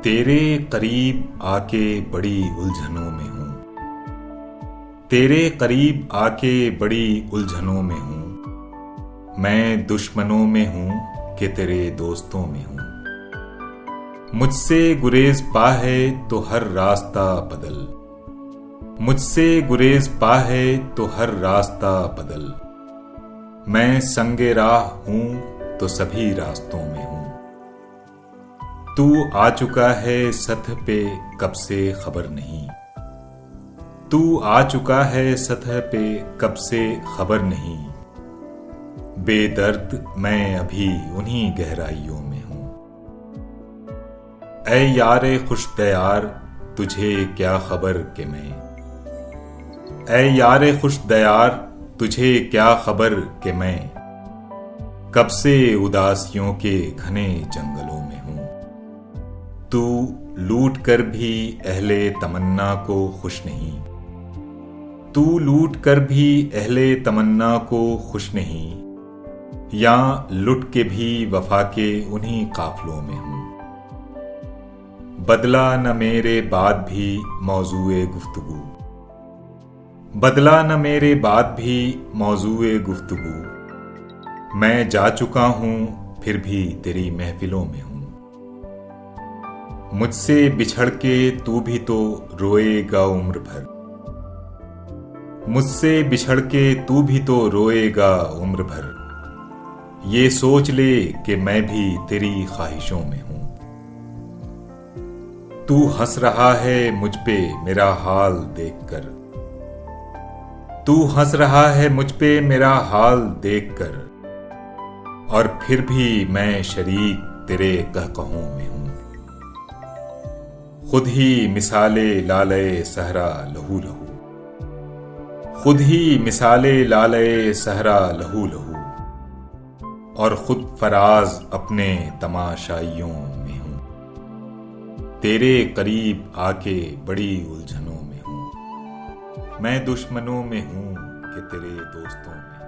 तेरे करीब आके बड़ी उलझनों में हूँ। तेरे करीब आके बड़ी उलझनों में हूँ। मैं दुश्मनों में हूँ कि तेरे दोस्तों में हूँ। मुझसे गुरेज पा है तो हर रास्ता बदल। मुझसे गुरेज पा है तो हर रास्ता बदल। मैं संगे राह हूँ तो सभी रास्तों में हूँ। तू आ चुका है सतह पे कब से खबर नहीं। तू आ चुका है सतह पे कब से खबर नहीं। बेदर्द मैं अभी उन्हीं गहराइयों में हूँ। ऐ यारे खुश दयार तुझे क्या खबर कि मैं। ऐ यारे खुश दयार तुझे क्या खबर कि मैं कब से उदासियों के घने जंगलों में हूँ। तू लूट कर भी अहले तमन्ना को खुश नहीं। तू लूट कर भी अहले तमन्ना को खुश नहीं। या लुट के भी वफा के उन्हीं काफलों में हूँ। बदला न मेरे बाद भी मौजूए गुफ्तगू। बदला न मेरे बाद भी मौजूए गुफ्तगू। मैं जा चुका हूँ फिर भी तेरी महफिलों में हूँ। मुझसे बिछड़ के तू भी तो रोएगा उम्र भर। मुझसे बिछड़ के तू भी तो रोएगा उम्र भर। ये सोच ले कि मैं भी तेरी ख्वाहिशों में हूं। तू हंस रहा है मुझ पे मेरा हाल देखकर। तू हंस रहा है मुझ पे मेरा हाल देखकर। और फिर भी मैं शरीक तेरे कहकहों में हूं। खुद ही मिसाले लाले सहरा लहू लहू। खुद ही मिसाले लाले सहरा लहू लहू। और खुद फराज अपने तमाशाइयों में हूँ। तेरे करीब आके बड़ी उलझनों में हूँ। मैं दुश्मनों में हूँ कि तेरे दोस्तों में।